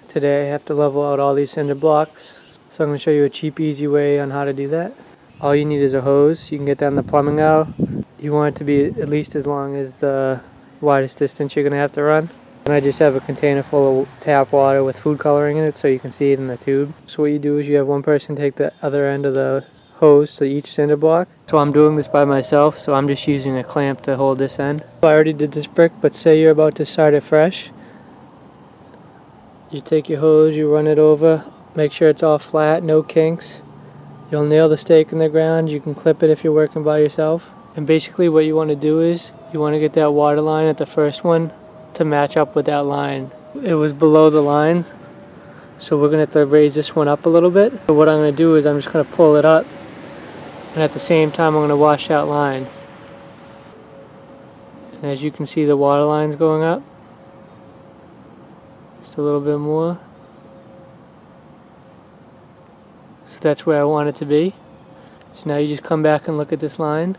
Today I have to level out all these cinder blocks. So I'm going to show you a cheap, easy way on how to do that. All you need is a hose. You can get that in the plumbing aisle. You want it to be at least as long as the widest distance you're going to have to run. And I just have a container full of tap water with food coloring in it so you can see it in the tube. So what you do is you have one person take the other end of the hose to each cinder block. So I'm doing this by myself, so I'm just using a clamp to hold this end. I already did this brick, but say you're about to start it fresh. You take your hose, you run it over, make sure it's all flat, no kinks. You'll nail the stake in the ground. You can clip it if you're working by yourself. And basically what you want to do is you want to get that water line at the first one to match up with that line. It was below the lines, so we're going to have to raise this one up a little bit. But what I'm going to do is I'm just going to pull it up, and at the same time I'm going to wash that line. And as you can see, the water line's going up. Just a little bit more. So that's where I want it to be. So now you just come back and look at this line.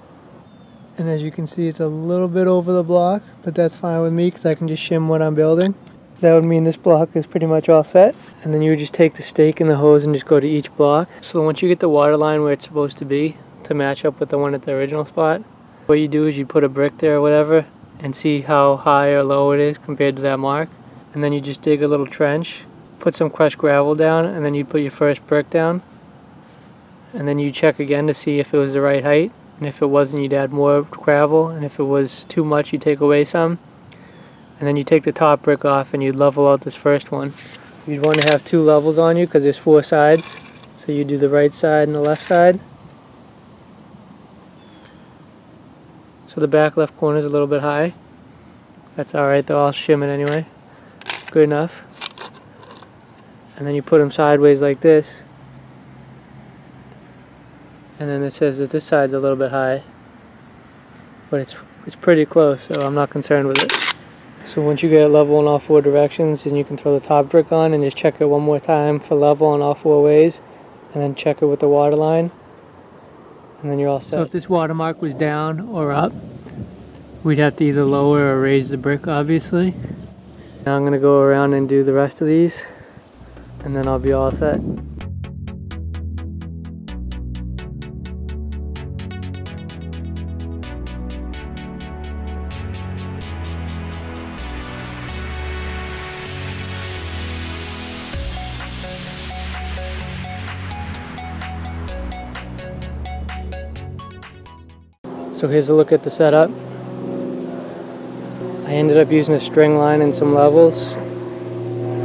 And as you can see, it's a little bit over the block, but that's fine with me because I can just shim what I'm building. So that would mean this block is pretty much all set. And then you would just take the stake and the hose and just go to each block. So once you get the water line where it's supposed to be to match up with the one at the original spot, what you do is you put a brick there or whatever and see how high or low it is compared to that mark. And then you just dig a little trench, put some crushed gravel down, and then you put your first brick down. And then you check again to see if it was the right height. And if it wasn't, you'd add more gravel, and if it was too much, you take away some. And then you take the top brick off and you'd level out this first one. You'd want to have 2 levels on you because there's 4 sides. So you do the right side and the left side. So the back left corner is a little bit high. That's alright though, I'll shim it anyway. Good enough. And then you put them sideways like this. And then it says that this side's a little bit high, but it's pretty close, so I'm not concerned with it. So once you get it level in all 4 directions, then you can throw the top brick on and just check it one more time for level in all 4 ways, and then check it with the water line, and then you're all set. So if this watermark was down or up, we'd have to either lower or raise the brick, obviously. Now I'm going to go around and do the rest of these, and then I'll be all set. So here's a look at the setup. I ended up using a string line and some levels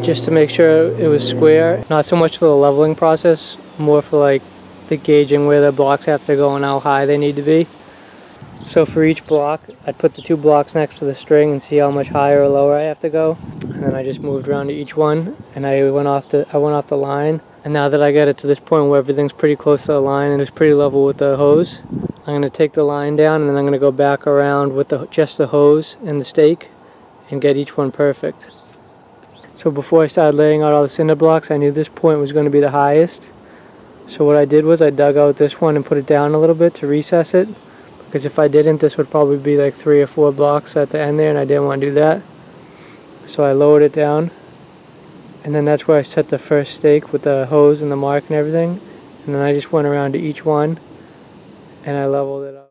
just to make sure it was square. Not so much for the leveling process, more for like the gauging where the blocks have to go and how high they need to be. So for each block, I'd put the 2 blocks next to the string and see how much higher or lower I have to go. And then I just moved around to each one and I went off the line. And now that I get it to this point where everything's pretty close to the line and it's pretty level with the hose, I'm going to take the line down and then I'm going to go back around with just the hose and the stake and get each one perfect. So before I started laying out all the cinder blocks, I knew this point was going to be the highest. So what I did was I dug out this one and put it down a little bit to recess it, because if I didn't, this would probably be like 3 or 4 blocks at the end there, and I didn't want to do that. So I lowered it down, and then that's where I set the first stake with the hose and the mark and everything, and then I just went around to each one and I leveled it up.